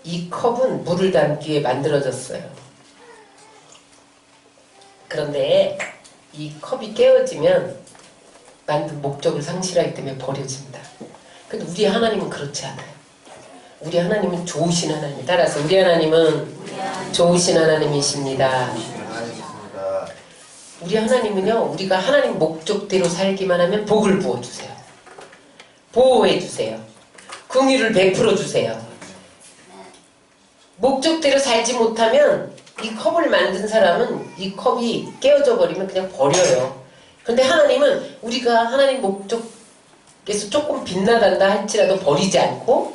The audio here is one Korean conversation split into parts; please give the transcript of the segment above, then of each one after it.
이 컵은 물을 담기에 만들어졌어요. 그런데 이 컵이 깨어지면 만든 목적을 상실하기 때문에 버려집니다. 근데 우리 하나님은 그렇지 않아요. 우리 하나님은 좋으신 하나님. 따라서 우리 하나님은 좋으신 하나님이십니다. 우리 하나님은요, 우리가 하나님 목적대로 살기만 하면 복을 부어주세요. 보호해주세요. 긍휼을 베풀어주세요. 목적대로 살지 못하면 이 컵을 만든 사람은 이 컵이 깨어져 버리면 그냥 버려요. 그런데 하나님은 우리가 하나님 목적에서 조금 빗나간다 할지라도 버리지 않고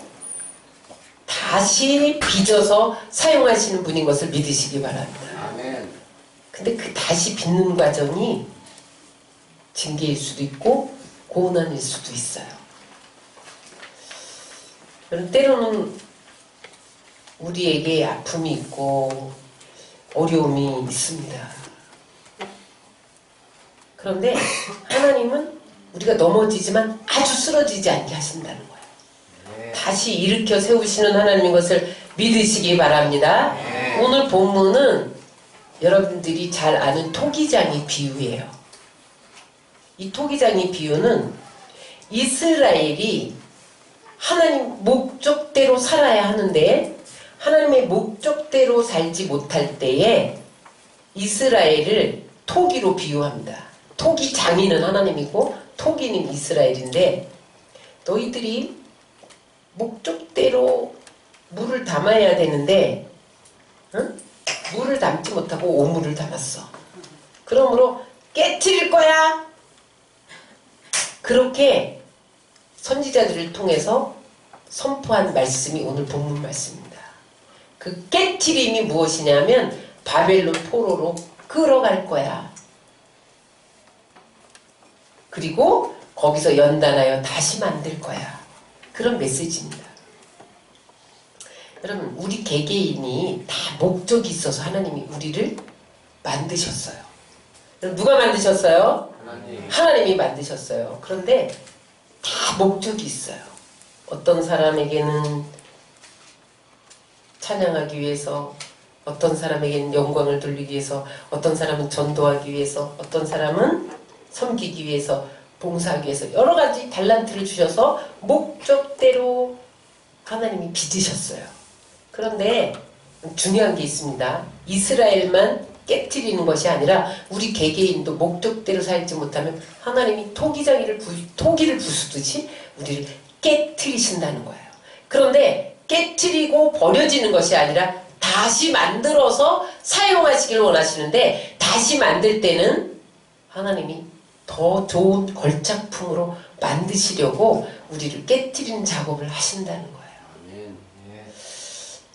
다시 빚어서 사용하시는 분인 것을 믿으시기 바랍니다. 아멘. 근데 그 다시 빚는 과정이 징계일 수도 있고 고난일 수도 있어요. 그럼 때로는 우리에게 아픔이 있고 어려움이 있습니다. 그런데 하나님은 우리가 넘어지지만 아주 쓰러지지 않게 하신다는 거예요. 다시 일으켜 세우시는 하나님인 것을 믿으시기 바랍니다. 오늘 본문은 여러분들이 잘 아는 토기장의 비유예요. 이 토기장의 비유는 이스라엘이 하나님 목적대로 살아야 하는데 하나님의 목적대로 살지 못할 때에 이스라엘을 토기로 비유합니다. 토기 장인은 하나님이고 토기는 이스라엘인데 너희들이 목적대로 물을 담아야 되는데 응? 물을 담지 못하고 오물을 담았어. 그러므로 깨트릴 거야. 그렇게 선지자들을 통해서 선포한 말씀이 오늘 본문 말씀입니다. 그 깨트림이 무엇이냐면 바벨론 포로로 끌어갈 거야. 그리고 거기서 연단하여 다시 만들 거야. 그런 메시지입니다. 여러분, 우리 개개인이 다 목적이 있어서 하나님이 우리를 만드셨어요. 누가 만드셨어요? 하나님이 만드셨어요. 그런데 다 목적이 있어요. 어떤 사람에게는 찬양하기 위해서, 어떤 사람에게는 영광을 돌리기 위해서, 어떤 사람은 전도하기 위해서, 어떤 사람은 섬기기 위해서, 봉사하기 위해서 여러 가지 달란트를 주셔서 목적대로 하나님이 빚으셨어요. 그런데 중요한 게 있습니다. 이스라엘만 깨트리는 것이 아니라 우리 개개인도 목적대로 살지 못하면 하나님이 토기를 부수듯이 우리를 깨트리신다는 거예요. 그런데 깨트리고 버려지는 것이 아니라 다시 만들어서 사용하시길 원하시는데 다시 만들 때는 하나님이 더 좋은 걸작품으로 만드시려고 우리를 깨트리는 작업을 하신다는 거예요.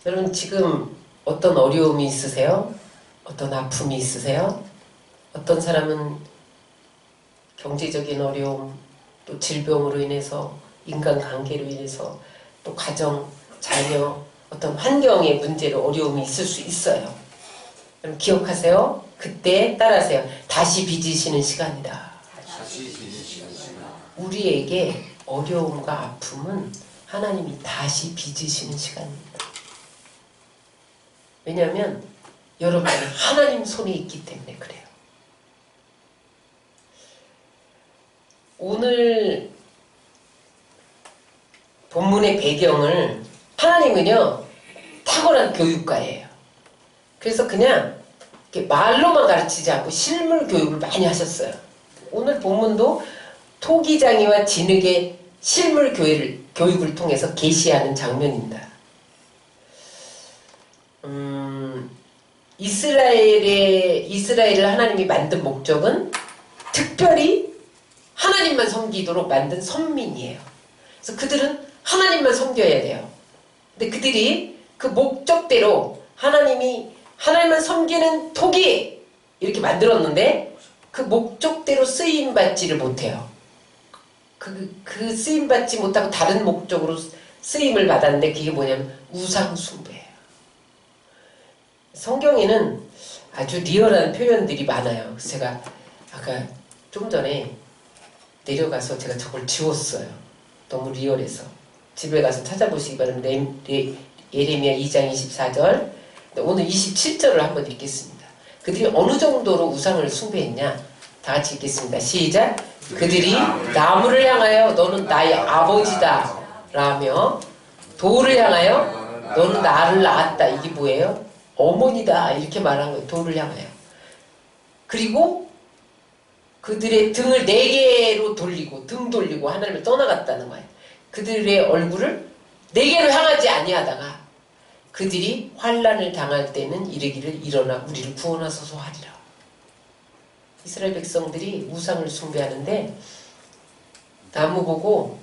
여러분 지금 어떤 어려움이 있으세요? 어떤 아픔이 있으세요? 어떤 사람은 경제적인 어려움, 또 질병으로 인해서, 인간관계로 인해서, 또 가정, 자녀, 어떤 환경의 문제로 어려움이 있을 수 있어요. 여러분 기억하세요. 그때 따라하세요. 다시 빚으시는 시간이다. 우리에게 어려움과 아픔은 하나님이 다시 빚으시는 시간입니다. 왜냐하면 여러분은 하나님 손에 있기 때문에 그래요. 오늘 본문의 배경을 하나님은요 탁월한 교육가예요. 그래서 그냥 이렇게 말로만 가르치지 않고 실물 교육을 많이 하셨어요. 오늘 본문도 토기장이와 진흙의 실물 교육을 통해서 계시하는 장면입니다. 이스라엘을 하나님이 만든 목적은 특별히 하나님만 섬기도록 만든 선민이에요. 그래서 그들은 하나님만 섬겨야 돼요. 근데 그들이 그 목적대로 하나님만 섬기는 토기 이렇게 만들었는데 그 목적대로 쓰임받지를 못해요. 그 쓰임받지 못하고 다른 목적으로 쓰임을 받았는데 그게 뭐냐면 우상숭배예요. 성경에는 아주 리얼한 표현들이 많아요. 그래서 제가 아까 좀 전에 내려가서 제가 저걸 지웠어요. 너무 리얼해서. 집에 가서 찾아보시기 바랍니다. 예레미야 2장 24절. 오늘 27절을 한번 읽겠습니다. 그들이 어느 정도로 우상을 숭배했냐? 다 같이 읽겠습니다. 시작. 그들이 나무를 향하여 너는 나의 아버지다 라며 돌을 향하여 너는 나를 낳았다. 이게 뭐예요? 어머니다 이렇게 말한 거예요. 돌을 향하여. 그리고 그들의 등을 4개로 돌리고 등 돌리고 하나님을 떠나갔다는 거예요. 그들의 얼굴을 4개로 향하지 아니하다가 그들이 환난을 당할 때는 이르기를 일어나 우리를 구원하소서 하리라. 이스라엘 백성들이 우상을 숭배하는데 나무 보고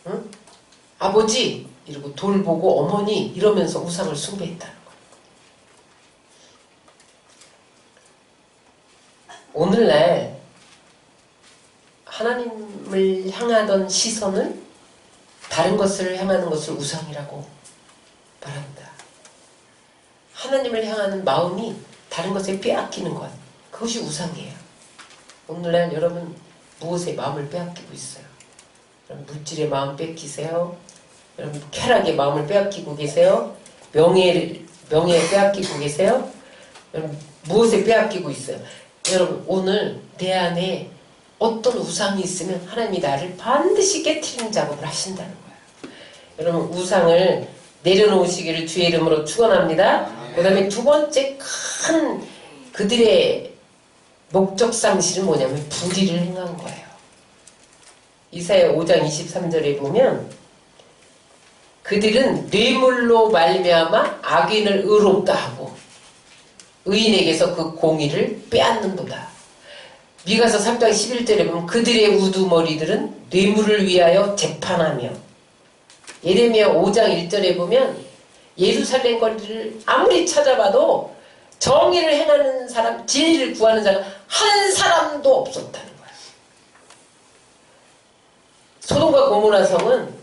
응? 아버지 이러고 돌 보고 어머니 이러면서 우상을 숭배했다는 거예요. 오늘날 하나님을 향하던 시선을 다른 것을 향하는 것을 우상이라고 말합니다. 하나님을 향하는 마음이 다른 것에 빼앗기는 것, 그것이 우상이에요. 오늘날 여러분 무엇에 마음을 빼앗기고 있어요? 여러분 물질의 마음 뺏기세요? 여러분 쾌락의 마음을 빼앗기고 계세요? 명예에 빼앗기고 계세요? 여러분 무엇에 빼앗기고 있어요? 여러분 오늘 내 안에 어떤 우상이 있으면 하나님이 나를 반드시 깨트리는 작업을 하신다는 거예요. 여러분 우상을 내려놓으시기를 주의 이름으로 축원합니다. 그 다음에 두 번째 큰 그들의 목적 상실은 뭐냐면 불의를 행한 거예요. 이사야 5장 23절에 보면 그들은 뇌물로 말미암아 악인을 의롭다 하고 의인에게서 그 공의를 빼앗는도다. 미가서 3장 11절에 보면 그들의 우두머리들은 뇌물을 위하여 재판하며 예레미야 5장 1절에 보면 예루살렘 거리를 아무리 찾아봐도 정의를 행하는 사람, 진리를 구하는 사람 한 사람도 없었다는 거야. 소돔과 고모라 성은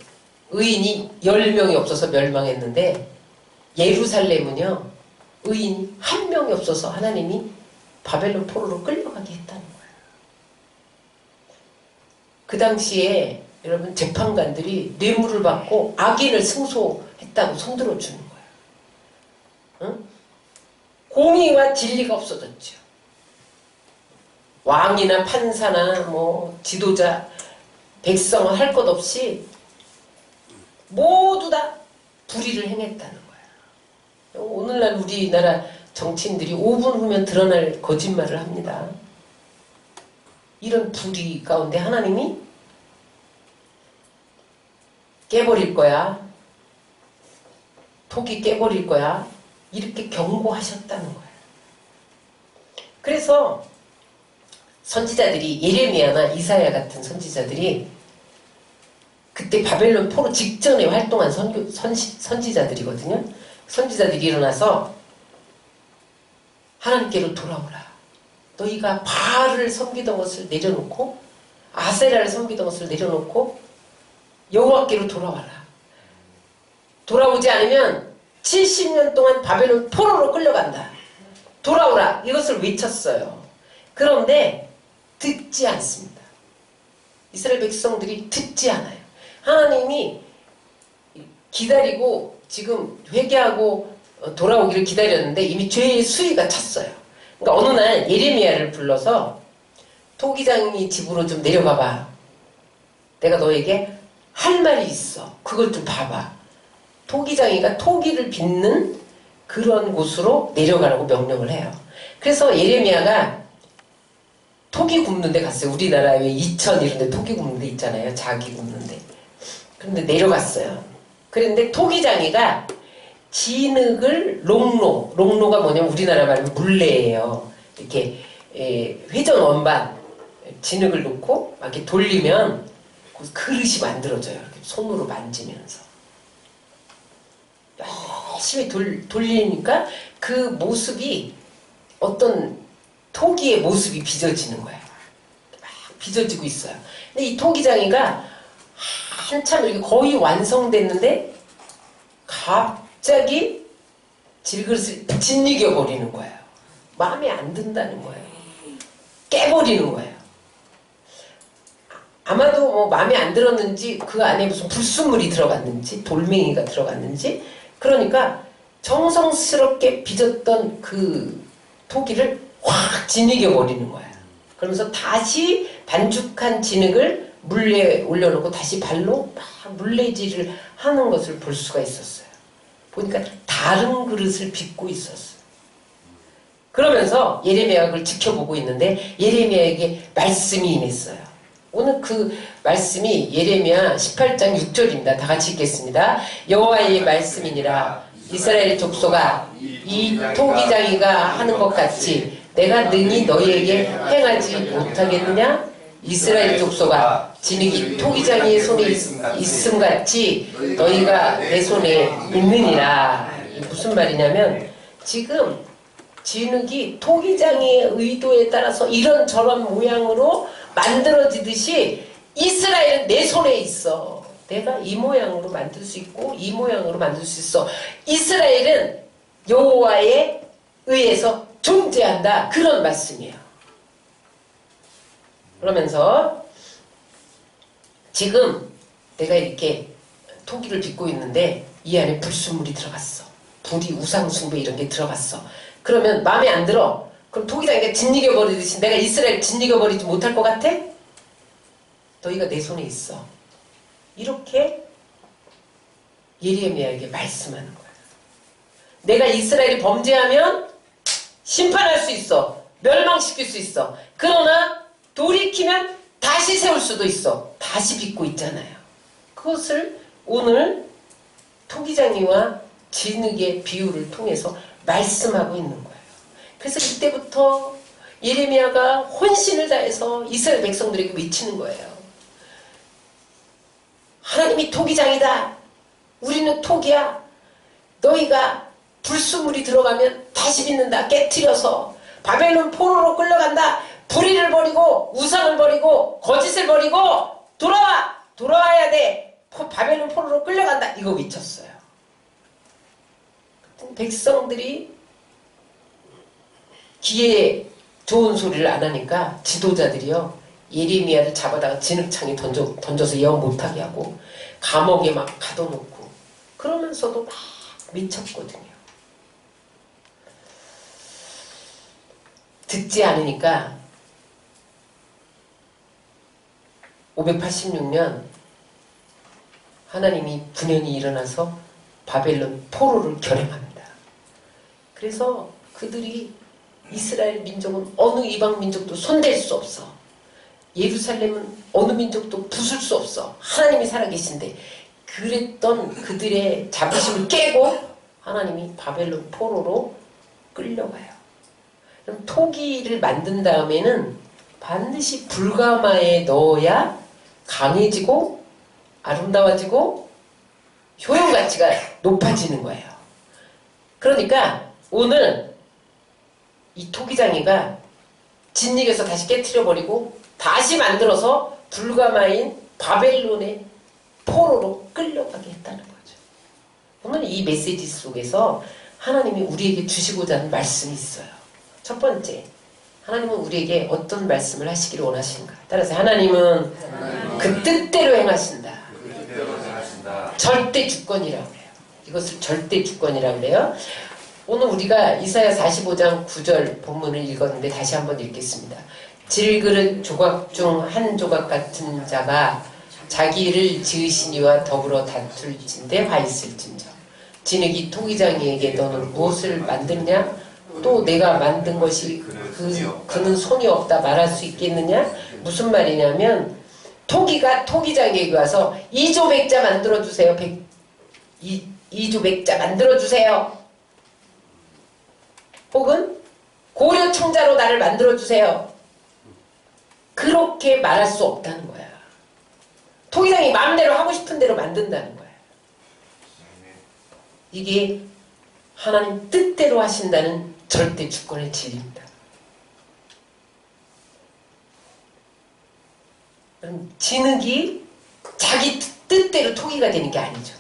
의인이 10명이 없어서 멸망했는데 예루살렘은요 의인 1명이 없어서 하나님이 바벨론 포로로 끌려가게 했다는 거예요. 그 당시에 여러분 재판관들이 뇌물을 받고 악인을 승소했다고 손들어주는 거예요. 응? 공의와 진리가 없어졌죠. 왕이나 판사나 뭐 지도자 백성은 할 것 없이 모두 다 불의를 행했다는 거예요. 오늘날 우리나라 정치인들이 5분 후면 드러날 거짓말을 합니다. 이런 불의 가운데 하나님이 깨버릴 거야. 톡이 깨버릴 거야. 이렇게 경고하셨다는 거예요. 그래서 선지자들이 예레미야나 이사야 같은 선지자들이 그때 바벨론 포로 직전에 활동한 선지자들이거든요. 선지자들이 일어나서 하나님께로 돌아오라. 너희가 바알을 섬기던 것을 내려놓고 아세라를 섬기던 것을 내려놓고 여호와께로 돌아와라. 돌아오지 않으면 70년 동안 바벨론 포로로 끌려간다. 돌아오라. 이것을 외쳤어요. 그런데 듣지 않습니다. 이스라엘 백성들이 듣지 않아요. 하나님이 기다리고 지금 회개하고 돌아오기를 기다렸는데 이미 죄의 수위가 찼어요. 그러니까 어느 날 예레미야를 불러서 토기장이 집으로 좀 내려가봐. 내가 너에게 할 말이 있어. 그걸 좀 봐봐. 토기장이가 토기를 빚는 그런 곳으로 내려가라고 명령을 해요. 그래서 예레미야가 토기 굽는 데 갔어요. 우리나라에 이천 이런 데 토기 굽는 데 있잖아요. 자기 굽는 데. 그런데 내려갔어요. 그런데 토기장이가 진흙을 롱로가 뭐냐면 우리나라 말로 물레예요. 이렇게 회전 원반 진흙을 놓고 막 이렇게 돌리면 그릇이 만들어져요. 이렇게 손으로 만지면서 열심히 돌리니까 그 모습이 어떤 토기의 모습이 빚어지는 거예요. 막 빚어지고 있어요. 근데 이 토기장이가 한참 이렇게 거의 완성됐는데 갑자기 질그릇을 짓이겨 버리는 거예요. 마음에 안 든다는 거예요. 깨버리는 거예요. 아마도 뭐 마음에 안 들었는지 그 안에 무슨 불순물이 들어갔는지 돌멩이가 들어갔는지 그러니까 정성스럽게 빚었던 그 토기를 확 진이겨 버리는 거야. 그러면서 다시 반죽한 진흙을 물에 올려놓고 다시 발로 막 물레질을 하는 것을 볼 수가 있었어요. 보니까 다른 그릇을 빚고 있었어요. 그러면서 예레미야가 그걸 지켜보고 있는데 예레미야에게 말씀이 임했어요. 오늘 그 말씀이 예레미야 18장 6절입니다. 다 같이 읽겠습니다. 여호와의 말씀이니라. 이스라엘 족속아, 이 토기장이가 하는 것 같이 내가 능히 너희에게 행하지 못하겠느냐? 이스라엘 족속아, 진흙이 토기장이의 손에 있음같이 너희가 내 손에 있느니라. 이게 무슨 말이냐면 지금 진흙이 토기장이의 의도에 따라서 이런저런 모양으로 만들어지듯이 이스라엘은 내 손에 있어. 내가 이 모양으로 만들 수 있고 이 모양으로 만들 수 있어. 이스라엘은 여호와에 의해서 존재한다. 그런 말씀이에요. 그러면서 지금 내가 이렇게 토기를 빚고 있는데 이 안에 불순물이 들어갔어. 불이 우상숭배 이런 게 들어갔어. 그러면 마음에 안 들어. 그럼 토기장이가 짓이겨버리듯이 내가 이스라엘 짓이겨버리지 못할 것 같아? 너희가 내 손에 있어. 이렇게 예레미야에게 말씀하는 거야. 내가 이스라엘이 범죄하면 심판할 수 있어. 멸망시킬 수 있어. 그러나 돌이키면 다시 세울 수도 있어. 다시 빚고 있잖아요. 그것을 오늘 토기장이와 진흙의 비유를 통해서 말씀하고 있는 거예요. 그래서 이때부터 예레미야가 혼신을 다해서 이스라엘 백성들에게 외치는 거예요. 하나님이 토기장이다. 우리는 토기야. 너희가 불순물이 들어가면 다시 빚는다. 깨트려서 바벨론 포로로 끌려간다. 불의를 버리고 우상을 버리고 거짓을 버리고 돌아와야 돼. 바벨론 포로로 끌려간다. 이거 외쳤어요. 백성들이 귀에 좋은 소리를 안 하니까 지도자들이요 예레미야를 잡아다가 진흙창에 던져서 예언 못하게 하고 감옥에 막 가둬놓고 그러면서도 막 미쳤거든요. 듣지 않으니까 586년 하나님이 분연히 일어나서 바벨론 포로를 결행합니다. 그래서 그들이 이스라엘 민족은 어느 이방 민족도 손댈 수 없어. 예루살렘은 어느 민족도 부술 수 없어. 하나님이 살아계신데 그랬던 그들의 자부심을 깨고 하나님이 바벨론 포로로 끌려가요. 그럼 토기를 만든 다음에는 반드시 불가마에 넣어야 강해지고 아름다워지고 효용 가치가 높아지는 거예요. 그러니까 오늘 이 토기장이가 진흙에서 다시 깨트려버리고 다시 만들어서 불가마인 바벨론의 포로로 끌려가게 했다는 거죠. 오늘 이 메시지 속에서 하나님이 우리에게 주시고자 하는 말씀이 있어요. 첫 번째, 하나님은 우리에게 어떤 말씀을 하시기를 원하시는가? 따라서 하나님은 그 뜻대로 행하신다. 절대 주권이라고 해요. 이것을 절대 주권이라고 그래요. 오늘 우리가 이사야 45장 9절 본문을 읽었는데 다시 한번 읽겠습니다. 질그릇 조각 중 한 조각 같은 자가 자기를 지으신 이와 더불어 다툴진대 화 있을진저. 진흙이 토기장이에게 너는 무엇을 만드느냐? 또 내가 만든 것이 그는 손이 없다 말할 수 있겠느냐? 무슨 말이냐면 토기가 토기장에게 와서 이조백자 만들어주세요. 이조백자 만들어주세요. 혹은 고려청자로 나를 만들어주세요. 그렇게 말할 수 없다는 거야. 토기장이 마음대로 하고 싶은 대로 만든다는 거야. 이게 하나님 뜻대로 하신다는 절대 주권의 진리입니다. 그럼 진흙이 자기 뜻대로 토기가 되는 게 아니죠.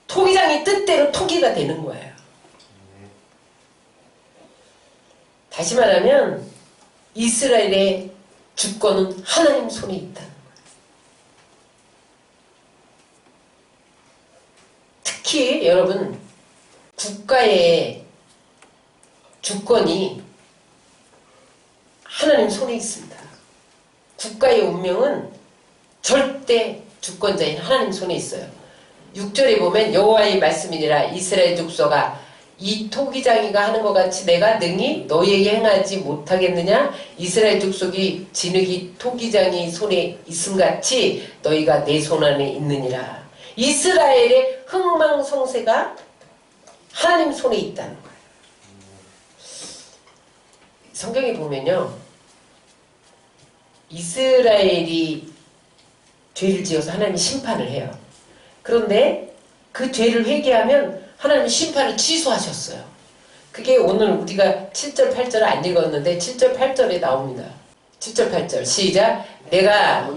토기장이 뜻대로 토기가 되는 거예요. 다시 말하면 이스라엘의 주권은 하나님 손에 있다는 거예요. 특히 여러분 국가의 주권이 하나님 손에 있습니다. 국가의 운명은 절대 주권자인 하나님 손에 있어요. 6절에 보면 여호와의 말씀이니라 이스라엘 족속아 이 토기장이가 하는 것 같이 내가 능히 너희에게 행하지 못하겠느냐? 이스라엘 족속이 진흙이 토기장이 손에 있음같이 너희가 내 손 안에 있느니라. 이스라엘의 흥망성쇠가 하나님 손에 있다는 거예요. 성경에 보면요, 이스라엘이 죄를 지어서 하나님이 심판을 해요. 그런데 그 죄를 회개하면 하나님이 심판을 취소하셨어요. 그게 오늘 우리가 7절 8절 안 읽었는데 7절 8절에 나옵니다. 7절 8절 시작. 내가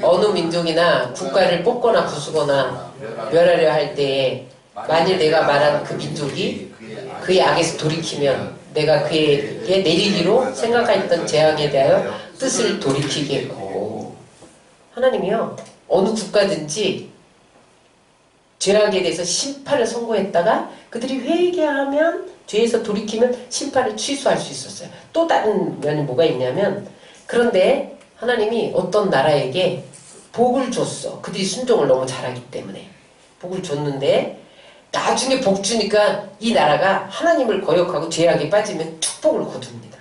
어느 민족이나 국가를 뽑거나 부수거나 멸하려 할 때에 만일 내가 말한 그 민족이 그의 악에서 돌이키면 내가 그에게 내리기로 생각했던 재앙에 대하여 뜻을 돌이키겠고. 하나님이요 어느 국가든지 죄악에 대해서 심판을 선고했다가 그들이 회개하면 죄에서 돌이키면 심판을 취소할 수 있었어요. 또 다른 면이 뭐가 있냐면 그런데 하나님이 어떤 나라에게 복을 줬어. 그들이 순종을 너무 잘하기 때문에 복을 줬는데 나중에 복 주니까 이 나라가 하나님을 거역하고 죄악에 빠지면 축복을 거둡니다.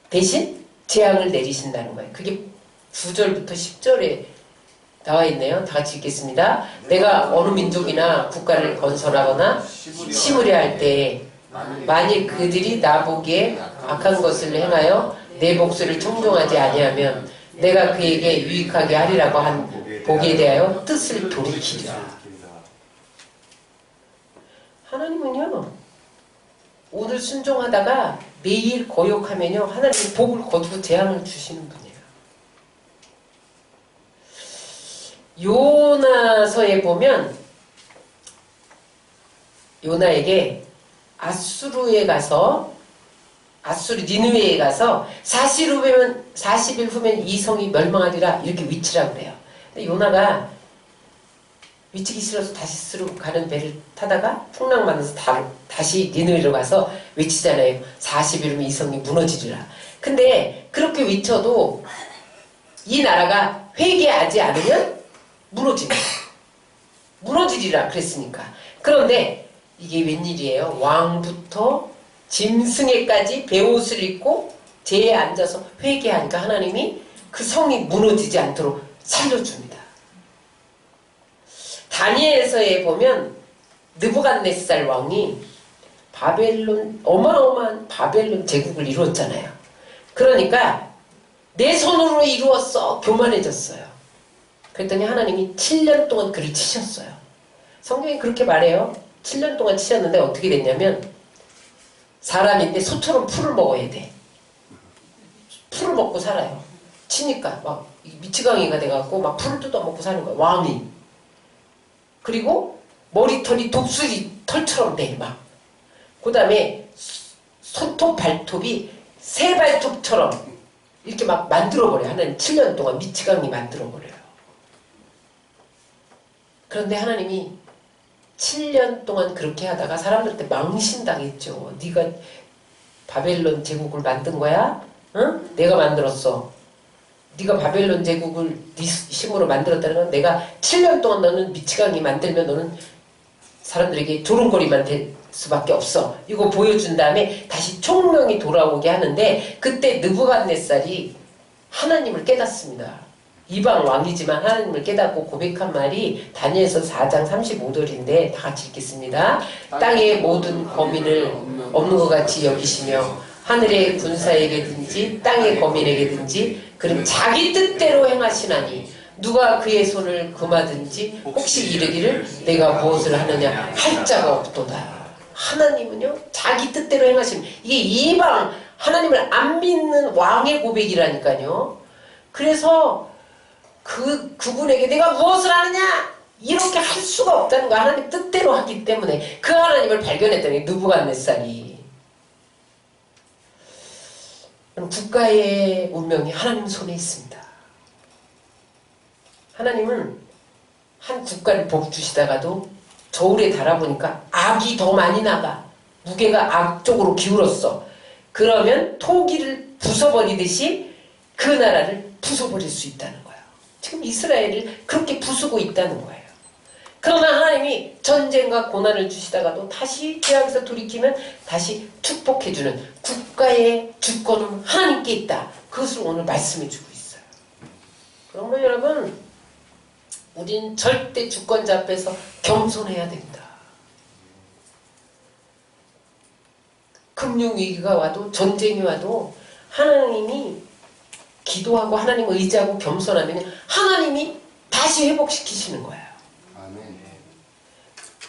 대신 재앙을 내리신다는 거예요. 그게 9절부터 10절에 나와 있네요. 다 같이 읽겠습니다. 내가 어느 민족이나 국가를 건설하거나 심으려 할 때 만일 그들이 나보기에 악한 것을 행하여 내 목소리를 청종하지 아니하면 내가 그에게 유익하게 하리라고 한 복에 대하여 뜻을 돌이키리라. 하나님은요 오늘 순종하다가 내일 거역하면요 하나님이 복을 거두고 재앙을 주시는 분이에요. 요나서에 보면 요나에게 아수르에 가서 아수르 니느웨에 가서 40일 후면 이 성이 멸망하리라 이렇게 외치라고 그래요. 근데 요나가 외치기 싫어서 다시 스스로 가는 배를 타다가 풍랑 만나서 다시 니느웨로 가서 외치잖아요. 40일 후면 이 성이 무너지리라. 근데 그렇게 외쳐도 이 나라가 회개하지 않으면 무너지리라 그랬으니까. 그런데 이게 웬일이에요? 왕부터 짐승에까지 베옷을 입고 제에 앉아서 회개하니까 하나님이 그 성이 무너지지 않도록 살려줍니다. 다니엘서에 보면 느부갓네살 왕이 어마어마한 바벨론 제국을 이루었잖아요. 그러니까 내 손으로 이루었어 교만해졌어요. 그랬더니 하나님이 7년 동안 그를 치셨어요. 성경이 그렇게 말해요. 7년 동안 치셨는데 어떻게 됐냐면 사람인데 소처럼 풀을 먹어야 돼. 풀을 먹고 살아요. 치니까 막 미치광이가 돼갖고 막 풀을 뜯어먹고 사는 거야. 왕이. 그리고 머리털이 독수리 털처럼 돼. 막. 그 다음에 손톱 발톱이 새 발톱처럼 이렇게 막 만들어버려요. 하나님 7년 동안 미치광이 만들어버려요. 그런데 하나님이 7년 동안 그렇게 하다가 사람들한테 망신당했죠. 네가 바벨론 제국을 만든 거야? 응? 내가 만들었어. 네가 바벨론 제국을 네 힘으로 만들었다는 건 내가 7년 동안 너는 미치광이 만들면 너는 사람들에게 조롱거리만 될 수밖에 없어. 이거 보여준 다음에 다시 총명이 돌아오게 하는데 그때 느부갓네살이 하나님을 깨닫습니다. 이방 왕이지만 하나님을 깨닫고 고백한 말이 다니엘서 4장 35절인데 다 같이 읽겠습니다. 땅의 모든 거민을 없는 것 같이 여기시며 하늘의 군사에게든지 땅의 거민에게든지 그는 자기 뜻대로 행하시나니 누가 그의 손을 금하든지 혹시 이르기를 내가 무엇을 하느냐 할 자가 없도다. 하나님은요 자기 뜻대로 행하시는 이게 이방 하나님을 안 믿는 왕의 고백이라니까요. 그래서 그분에게 내가 무엇을 하느냐 이렇게 할 수가 없다는 거. 하나님 뜻대로 하기 때문에 그 하나님을 발견했더니 느부갓네살이 국가의 운명이 하나님 손에 있습니다. 하나님은 한 국가를 복 주시다가도 저울에 달아보니까 악이 더 많이 나가. 무게가 악 쪽으로 기울었어. 그러면 토기를 부숴버리듯이 그 나라를 부숴버릴 수 있다는 거예요. 지금 이스라엘을 그렇게 부수고 있다는 거예요. 그러나 하나님이 전쟁과 고난을 주시다가도 다시 죄악에서 돌이키면 다시 축복해주는 국가의 주권은 하나님께 있다. 그것을 오늘 말씀해주고 있어요. 그러므로 여러분, 우린 절대 주권자 앞에서 겸손해야 된다. 금융위기가 와도 전쟁이 와도 하나님이 기도하고 하나님 의지하고 겸손하면 하나님이 다시 회복시키시는 거예요. 아멘.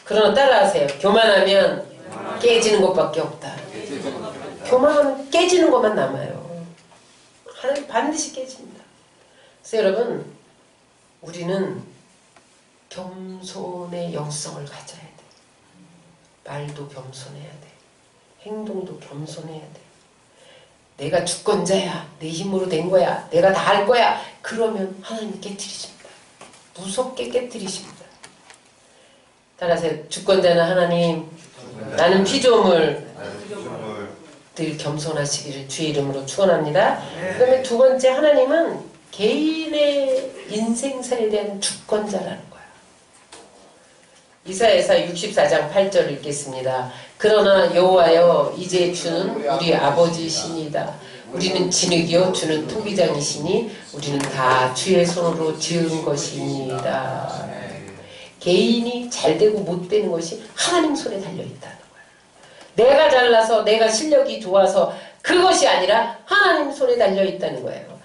그러나 따라하세요. 교만하면 깨지는 것밖에 없다. 교만하면 깨지는 것만 남아요. 하나님 반드시 깨집니다. 그래서 여러분, 우리는 겸손의 영성을 가져야 돼. 말도 겸손해야 돼. 행동도 겸손해야 돼. 내가 주권자야. 내 힘으로 된 거야. 내가 다 할 거야. 그러면 하나님이 깨뜨리십니다. 무섭게 깨뜨리십니다. 따라서 주권자는 하나님, 나는 피조물, 늘 겸손하시기를 주의 이름으로 축원합니다. 그 다음에 두 번째, 하나님은 개인의 인생사에 대한 주권자라는 거야. 이사야서 64장 8절을 읽겠습니다. 그러나 여호와여, 이제 주는 우리 아버지시니이다. 우리는 진흙이요 주는 토기장이시니 우리는 다 주의 손으로 지은 것이니이다. 개인이 잘되고 못되는 것이 하나님 손에 달려있다는 거야. 내가 잘나서 내가 실력이 좋아서 그것이 아니라 하나님 손에 달려있다는 거예요.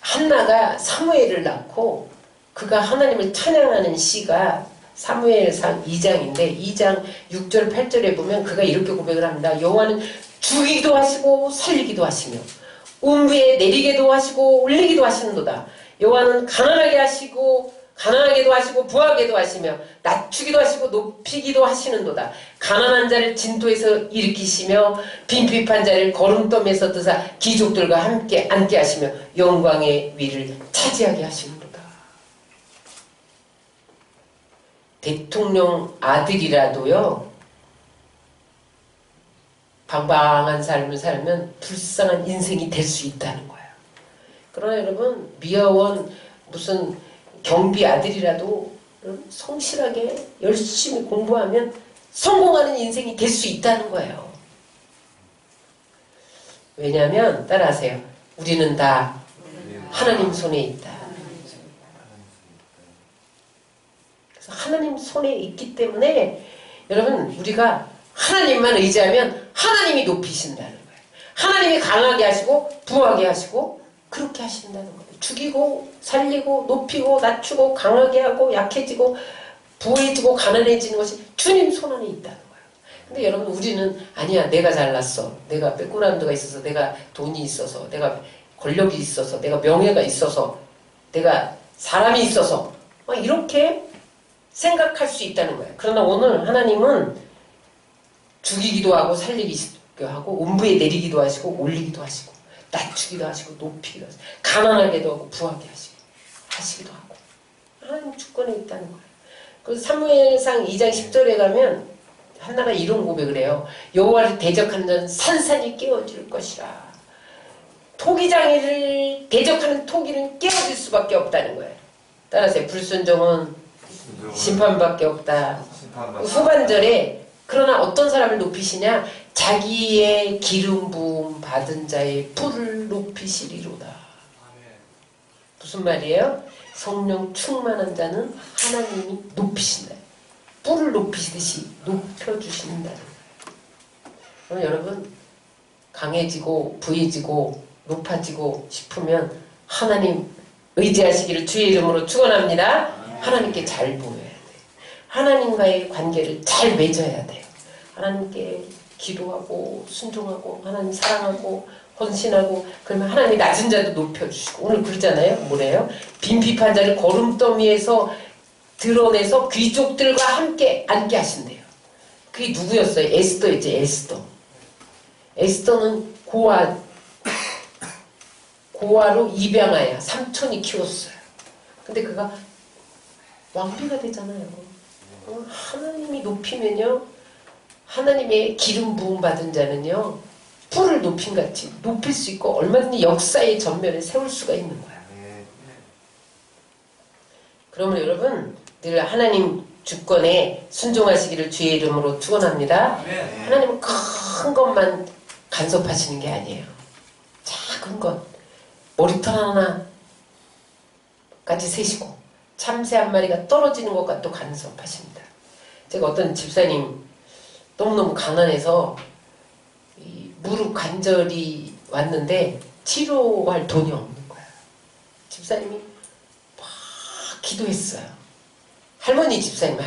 한나가 사무엘을 낳고 그가 하나님을 찬양하는 시가 사무엘상 2장인데 2장 6절 8절에 보면 그가 이렇게 고백을 합니다. 여호와는 죽이기도 하시고 살리기도 하시며 음부에 내리게도 하시고 올리기도 하시는도다. 여호와는 가난하게도 하시고 부하게도 하시며 낮추기도 하시고 높이기도 하시는도다. 가난한 자를 진토에서 일으키시며 빈핍한 자를 거름덤에서 드사 귀족들과 함께 앉게 하시며 영광의 위를 차지하게 하시는도다. 대통령 아들이라도요, 방방한 삶을 살면 불쌍한 인생이 될 수 있다는 거예요. 그러나 여러분, 미화원 무슨 경비 아들이라도 성실하게 열심히 공부하면 성공하는 인생이 될 수 있다는 거예요. 왜냐하면 따라하세요. 우리는 다 하나님 손에 있다. 그래서 하나님 손에 있기 때문에 여러분, 우리가 하나님만 의지하면 하나님이 높이신다는 거예요. 하나님이 강하게 하시고 부하게 하시고 그렇게 하신다는 거예요. 죽이고 살리고 높이고 낮추고 강하게 하고 약해지고 부해지고 가난해지는 것이 주님 손 안에 있다는 거예요. 근데 여러분, 우리는 아니야, 내가 잘났어, 내가 백그라운드가 있어서, 내가 돈이 있어서, 내가 권력이 있어서, 내가 명예가 있어서, 내가 사람이 있어서 막 이렇게 생각할 수 있다는 거예요. 그러나 오늘 하나님은 죽이기도 하고 살리기도 하고 음부에 내리기도 하시고 올리기도 하시고 낮추기도 하시고 높이기도 하시고 가난하게도 하고 부하게 하시기도 하고 하나님 주권에 있다는 거예요. 그래서 사무엘상 2장 10절에 가면 한나가 이런 고백을 해요. 여호와를 대적하는 자는 산산이 깨어질 것이라. 토기장이를 대적하는 토기는 깨어질 수밖에 없다는 거예요. 따라서 불순종은 심판밖에 없다. 후반절에 그러나 어떤 사람을 높이시냐? 자기의 기름 부음 받은 자의 뿔을 높이시리로다. 무슨 말이에요? 성령 충만한 자는 하나님이 높이신다. 뿔을 높이시듯이 높여주신다는 거예요. 그럼 여러분, 강해지고 부해지고 높아지고 싶으면 하나님 의지하시기를 주의 이름으로 축원합니다. 하나님께 잘 보여야 돼요. 하나님과의 관계를 잘 맺어야 돼요. 하나님께 기도하고 순종하고 하나님 사랑하고 헌신하고 그러면 하나님이 낮은 자도 높여주시고 오늘 그러잖아요. 뭐래요? 빈핍한 자를 거름더미에서 드러내서 귀족들과 함께 앉게 하신대요. 그게 누구였어요? 에스더였죠. 에스더는 고아로 입양하여 삼촌이 키웠어요. 근데 그가 왕비가 되잖아요. 하나님이 높이면요, 하나님의 기름 부음 받은 자는요, 뿔을 높임 같이 높일 수 있고 얼마든지 역사의 전면에 세울 수가 있는 거야. 그러면 여러분 늘 하나님 주권에 순종하시기를 주의 이름으로 축원합니다. 하나님은 큰 것만 간섭하시는 게 아니에요. 작은 것, 머리털 하나까지 세시고 참새 한 마리가 떨어지는 것과도 간섭하십니다. 제가 어떤 집사님 너무너무 가난해서 이 무릎 관절이 왔는데 치료할 돈이 없는 거야. 집사님이 막 기도했어요. 할머니 집사님.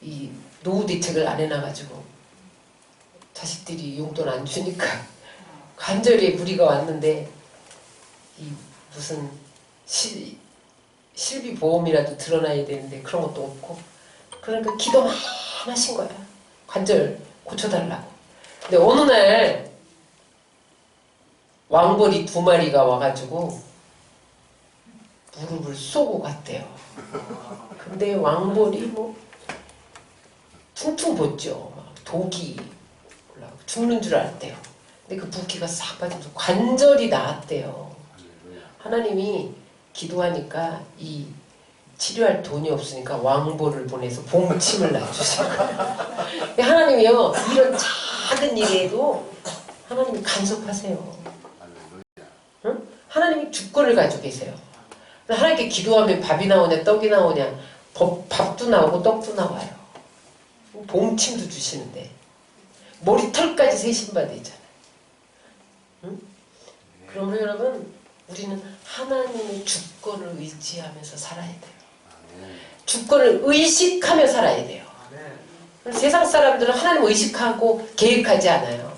이 노후 대책을 안 해놔가지고 자식들이 용돈 안 주니까 관절에 무리가 왔는데 이 무슨 실비보험이라도 들어놔야 되는데 그런 것도 없고, 그러니까 기도만 하신 거야. 관절 고쳐달라고. 근데 어느 날 왕벌이 2마리가 와가지고 무릎을 쏘고 갔대요. 근데 왕벌이 뭐 퉁퉁 벗죠. 막 독이 올라가고 죽는 줄 알았대요. 근데 그 붓기가 싹 빠지면서 관절이 나았대요. 하나님이 기도하니까 이 치료할 돈이 없으니까 왕벌을 보내서 봉침을 놔주신 거예요. 하나님이요, 이런 작은 일에도 하나님이 간섭하세요. 응? 하나님이 주권을 가지고 계세요. 하나님께 기도하면 밥이 나오냐 떡이 나오냐, 밥도 나오고 떡도 나와요. 봉침도 주시는데 머리털까지 세신바 되잖아요. 응? 그러면 여러분, 우리는 하나님의 주권을 의지하면서 살아야 돼요. 주권을 의식하며 살아야 돼요. 세상 사람들은 하나님 의식하고 계획하지 않아요.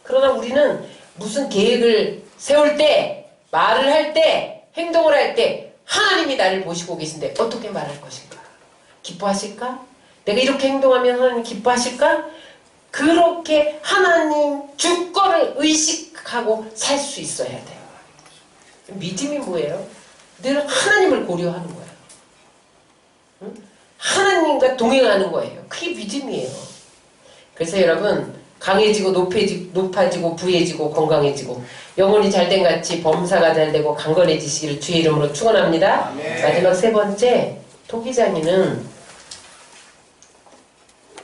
그러나 우리는 무슨 계획을 세울 때, 말을 할 때, 행동을 할 때 하나님이 나를 보시고 계신데 어떻게 말할 것인가? 기뻐하실까? 내가 이렇게 행동하면 하나님 기뻐하실까? 그렇게 하나님 주권을 의식하고 살 수 있어야 돼요. 믿음이 뭐예요? 늘 하나님을 고려하는 거예요. 응? 하나님과 동행하는 거예요. 그게 믿음이에요. 그래서 여러분, 강해지고 높아지고 부해지고 건강해지고 영혼이 잘된 같이 범사가 잘되고 강건해지시기를 주의 이름으로 축원합니다. 마지막 3번째, 토기장이는,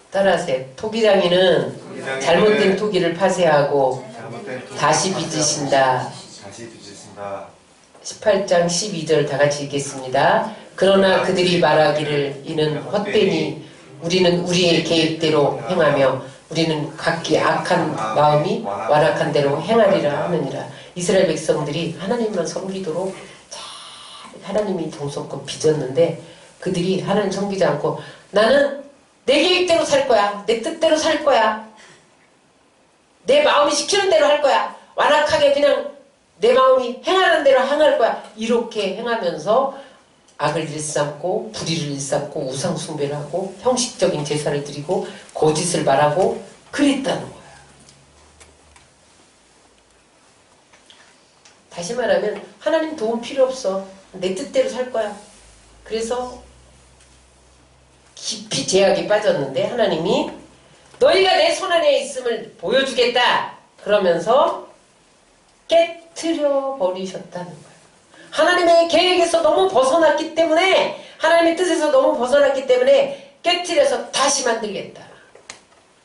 따라하세요. 토기장이는 잘못된 토기를 파쇄하고 다시 빚으신다. 18장 12절 다 같이 읽겠습니다. 그러나 그들이 말하기를 이는 헛되니 우리는 우리의 계획대로 행하며 우리는 각기 악한 마음이 완악한 대로 행하리라 하느니라. 이스라엘 백성들이 하나님만 섬기도록 잘 하나님이 정성껏 빚었는데 그들이 하나님 섬기지 않고 나는 내 계획대로 살 거야. 내 뜻대로 살 거야. 내 마음이 시키는 대로 할 거야. 완악하게 그냥 내 마음이 행하는 대로 행할 거야. 이렇게 행하면서 악을 일삼고 불의를 일삼고 우상 숭배를 하고 형식적인 제사를 드리고 거짓을 말하고 그랬다는 거야. 다시 말하면 하나님 도움 필요 없어. 내 뜻대로 살 거야. 그래서 깊이 제약에 빠졌는데 하나님이 너희가 내 손안에 있음을 보여주겠다. 그러면서 깨트려 버리셨다는 거예요. 하나님의 계획에서 너무 벗어났기 때문에, 하나님의 뜻에서 너무 벗어났기 때문에 깨트려서 다시 만들겠다.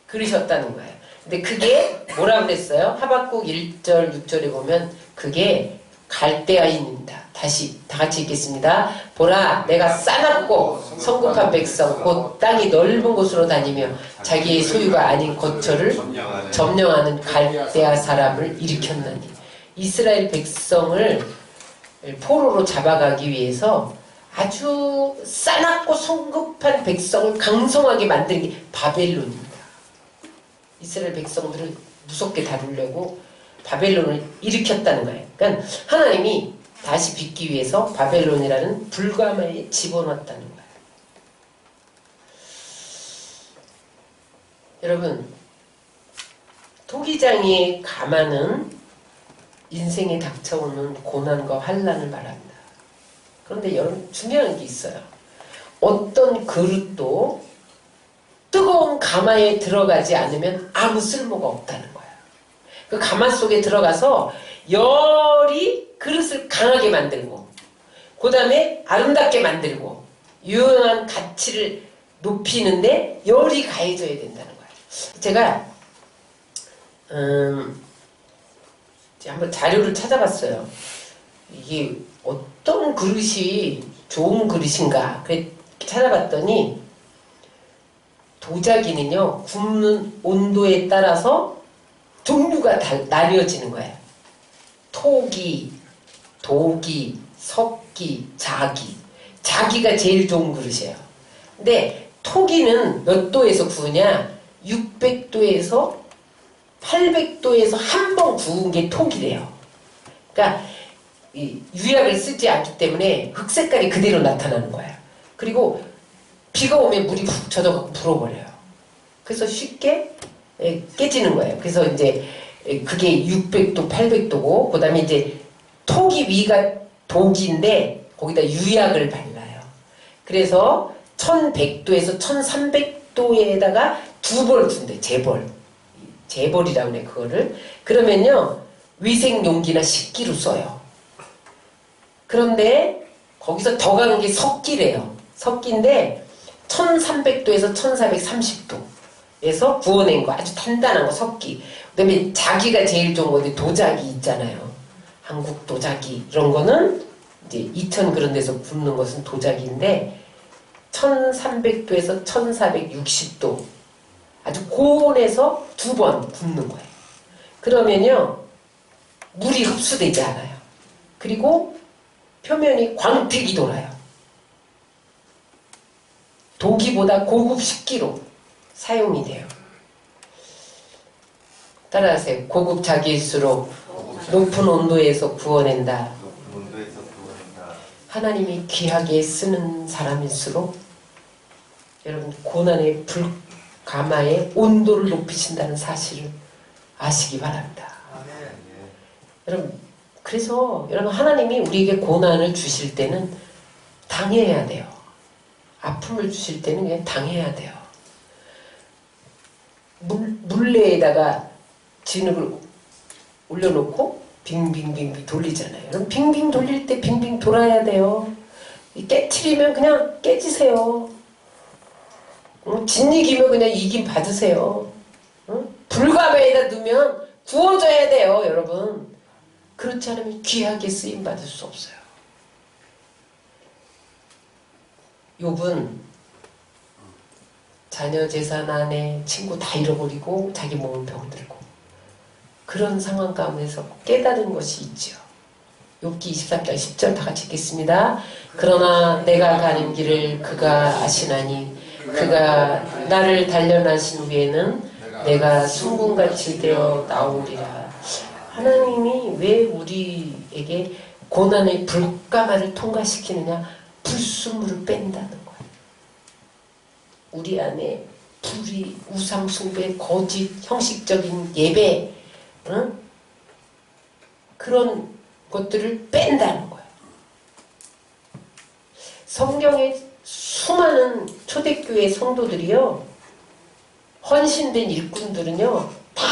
그러셨다는 거예요. 근데 그게 뭐라 그랬어요? 하박국 1절 6절에 보면 그게 갈대아인입니다. 다시 다 같이 읽겠습니다. 보라, 내가 싸납고 성급한 백성 곧 땅이 넓은 곳으로 다니며 자기의 소유가 아닌 거처를 점령하는 갈대아 사람을 일으켰나니. 이스라엘 백성을 포로로 잡아가기 위해서 아주 싸납고 성급한 백성을 강성하게 만든 게 바벨론입니다. 이스라엘 백성들을 무섭게 다루려고 바벨론을 일으켰다는 거예요. 그러니까 하나님이 다시 빚기 위해서 바벨론이라는 불가마에 집어넣었다는 거예요. 여러분, 토기장이의 가마는 인생에 닥쳐오는 고난과 환난을 말합니다. 그런데 여러분 중요한 게 있어요. 어떤 그릇도 뜨거운 가마에 들어가지 않으면 아무 쓸모가 없다는 거예요. 그 가마 속에 들어가서 열이 그릇을 강하게 만들고 그 다음에 아름답게 만들고 유용한 가치를 높이는데 열이 가해져야 된다는 거예요. 제가 한번 자료를 찾아봤어요. 이게 어떤 그릇이 좋은 그릇인가 그래 찾아봤더니 도자기는요 굽는 온도에 따라서 종류가 나뉘어지는 거예요. 토기, 도기, 석기, 자기. 자기가 제일 좋은 그릇이에요. 근데 토기는 몇 도에서 구우냐? 600도에서 800도에서 한 번 구운 게 토기래요. 그러니까 이 유약을 쓰지 않기 때문에 흙 색깔이 그대로 나타나는 거예요. 그리고 비가 오면 물이 훅 젖어가고 불어버려요. 그래서 쉽게 깨지는 거예요. 그래서 이제 그게 600도, 800도고 그 다음에 이제 토기 위가 독인데 거기다 유약을 발라요. 그래서 1100도에서 1300도에다가 두 벌 둔대. 재벌이라고 그래 그거를. 그러면요 위생용기나 식기로 써요. 그런데 거기서 더 강한 게 석기래요. 석기인데 1300도에서 1430도에서 구워낸 거 아주 단단한 거 석기. 그 다음에 자기가 제일 좋은 건데 도자기 있잖아요. 한국 도자기 이런 거는 이제 2000 그런 데서 굽는 것은 도자기인데 1300도에서 1460도 아주 고온에서 두 번 굽는 거예요. 그러면요 물이 흡수되지 않아요. 그리고 표면이 광택이 돌아요. 도기보다 고급 식기로 사용이 돼요. 따라하세요. 고급 자기일수록 높은 온도에서 구워낸다. 하나님이 귀하게 쓰는 사람일수록 여러분 고난의 불가마의 온도를 높이신다는 사실을 아시기 바랍니다. 여러분 그래서 여러분 하나님이 우리에게 고난을 주실 때는 당해야 돼요. 아픔을 주실 때는 그냥 당해야 돼요. 물레에다가 진흙을 올려놓고 빙빙빙빙 돌리잖아요. 그럼 빙빙 돌릴 때 빙빙 돌아야 돼요. 깨트리면 그냥 깨지세요. 진이기면 그냥 이김 받으세요. 불가마에다 넣으면 구워져야 돼요, 여러분. 그렇지 않으면 귀하게 쓰임 받을 수 없어요. 욥은 자녀, 재산, 아내, 친구 다 잃어버리고 자기 몸은 병들고 그런 상황 가운데서 깨달은 것이 있죠. 욥기 23장 10절 다 같이 읽겠습니다. 그러나 내가 가는 길을 그가 아시나니 그가 나를 단련하신 후에는 내가 숭궁같이 되어 나오리라. 하나님이 왜 우리에게 고난의 불가마를 통과시키느냐? 불순물을 뺀다는 거예요. 우리 안에 불이, 우상 숭배, 거짓, 형식적인 예배, 응? 그런 것들을 뺀다는 거예요. 성경에 수많은 초대교회 성도들이요, 헌신된 일꾼들은요 다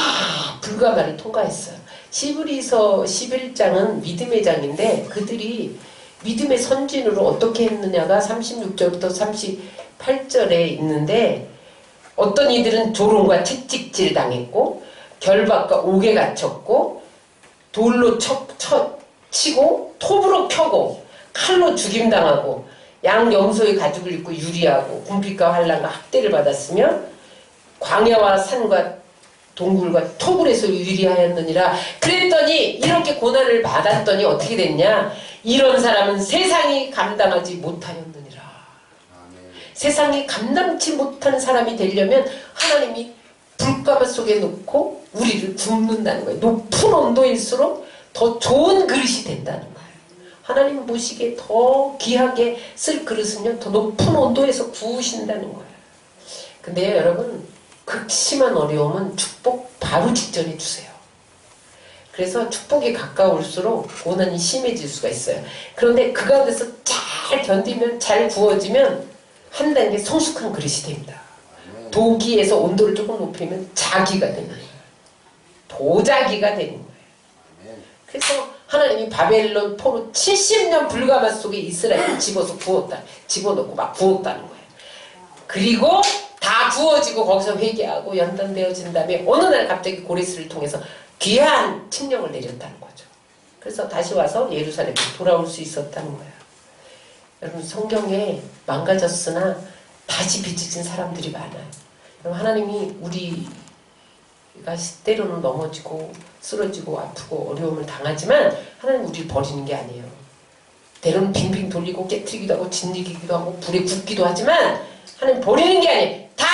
불가마를 통과했어요. 시브리서 11장은 믿음의 장인데 그들이 믿음의 선진으로 어떻게 했느냐가 36절부터 38절에 있는데 어떤 이들은 조롱과 채찍질 당했고 결박과 옥에 갇혔고 돌로 치고 톱으로 켜고 칼로 죽임당하고 양염소의 가죽을 입고 유리하고 궁핍과 환난과 학대를 받았으며 광야와 산과 동굴과 토굴에서 유리하였느니라. 그랬더니 이렇게 고난을 받았더니 어떻게 됐냐? 이런 사람은 세상이 감당하지 못하였느니라. 세상이 감당치 못한 사람이 되려면 하나님이 불가마 속에 놓고 우리를 굽는다는 거예요. 높은 온도일수록 더 좋은 그릇이 된다는 거예요. 하나님 보시기에 더 귀하게 쓸 그릇은요 더 높은 온도에서 구우신다는 거예요. 근데요 여러분 극심한 어려움은 축복 바로 직전에 주세요. 그래서 축복이 가까울수록 고난이 심해질 수가 있어요. 그런데 그 가운데서 잘 견디면, 잘 구워지면 한 단계 성숙한 그릇이 됩니다. 도기에서 온도를 조금 높이면 자기가 되는 거예요. 도자기가 되는 거예요. 그래서 하나님이 바벨론 포로 70년 불가마 속에 이스라엘을 집어넣고 막 구웠다는 거예요. 그리고 다 구워지고 거기서 회개하고 연단되어진 다음에 어느 날 갑자기 고레스를 통해서 귀한 칙령을 내렸다는 거죠. 그래서 다시 와서 예루살렘에 돌아올 수 있었다는 거예요. 여러분, 성경에 망가졌으나 다시 빚어진 사람들이 많아요. 여러분, 하나님이 우리가 때로는 넘어지고 쓰러지고 아프고 어려움을 당하지만 하나님 우리를 버리는 게 아니에요. 때로는 빙빙 돌리고 깨트리기도 하고 짓이기도 하고 불에 굽기도 하지만 하나님 버리는 게 아니에요. 다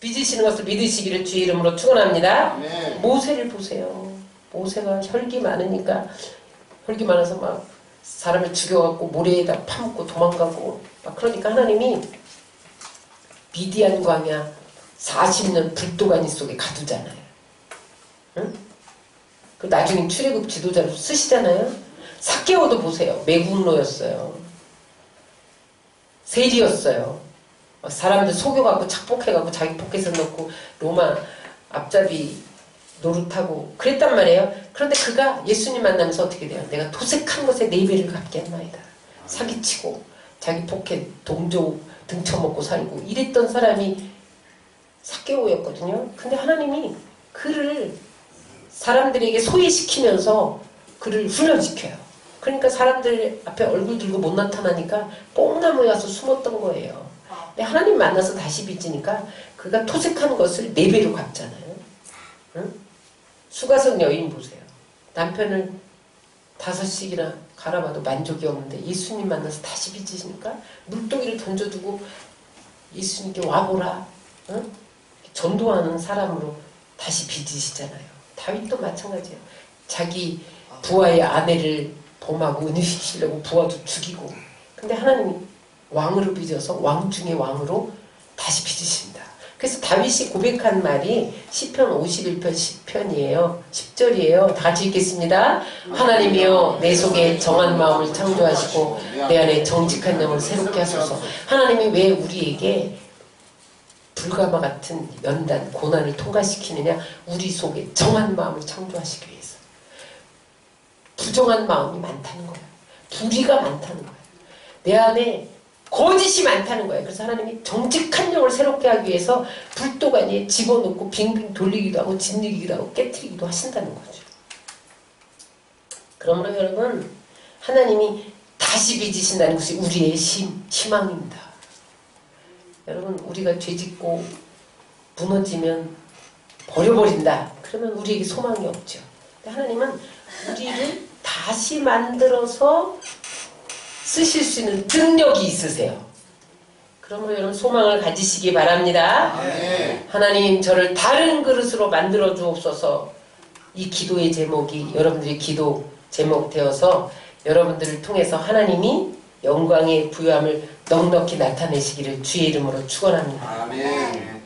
빚으시는 것을 믿으시기를 주의 이름으로 축원합니다. 모세를 보세요. 모세가 혈기 많으니까 혈기 많아서 막 사람을 죽여갖고 모래에다 파묻고 도망가고 막 그러니까 하나님이 미디안 광야 40년 불도가니 속에 가두잖아요. 응? 그 나중에 출애굽 지도자로 쓰시잖아요. 삭개오도 보세요. 매국노였어요. 세리였어요. 사람들 속여갖고 착복해갖고 자기 포켓에 넣고 로마 앞잡이 노릇하고 그랬단 말이에요. 그런데 그가 예수님 만나면서 어떻게 돼요? 내가 토색한 것에 네 배를 갚게 한나이다. 사기치고 자기 포켓 동조 등쳐먹고 살고 이랬던 사람이 삭개오였거든요. 근데 하나님이 그를 사람들에게 소외시키면서 그를 훈련시켜요. 그러니까 사람들 앞에 얼굴 들고 못 나타나니까 뽕나무에 가서 숨었던 거예요. 근데 하나님 만나서 다시 빚으니까 그가 토색한 것을 네 배로 갚잖아요. 응? 수가성 여인 보세요. 남편을 5씩이나 갈아봐도 만족이 없는데 예수님 만나서 다시 빚으시니까 물동이를 던져두고 예수님께 와보라. 응? 전도하는 사람으로 다시 빚으시잖아요. 다윗도 마찬가지예요. 자기 부하의 아내를 범하고 은유시키려고 부하도 죽이고 근데 하나님이 왕으로 빚어서 왕 중의 왕으로 다시 빚으십니다. 그래서 다윗이 고백한 말이 시편 51편 10편이에요. 10절이에요. 다 같이 읽겠습니다. 하나님이여 내 속에 정한 마음을 창조하시고 내 안에 정직한 영을 새롭게 하소서. 하나님이 왜 우리에게 불가마 같은 연단, 고난을 통과시키느냐? 우리 속에 정한 마음을 창조하시기 위해서. 부정한 마음이 많다는 거예요. 불의가 많다는 거예요. 내 안에 거짓이 많다는 거예요. 그래서 하나님이 정직한 영을 새롭게 하기 위해서 불도가니에 집어넣고 빙빙 돌리기도 하고 짓이기도 하고 깨트리기도 하신다는 거죠. 그러므로 여러분, 하나님이 다시 빚으신다는 것이 우리의 희망입니다. 여러분, 우리가 죄짓고 무너지면 버려버린다. 그러면 우리에게 소망이 없죠. 하나님은 우리를 다시 만들어서 쓰실 수 있는 능력이 있으세요. 그러므로 여러분 소망을 가지시기 바랍니다. 하나님 저를 다른 그릇으로 만들어 주옵소서. 이 기도의 제목이 여러분들의 기도 제목 되어서 여러분들을 통해서 하나님이 영광의 부요함을 넉넉히 나타내시기를 주의 이름으로 축원합니다.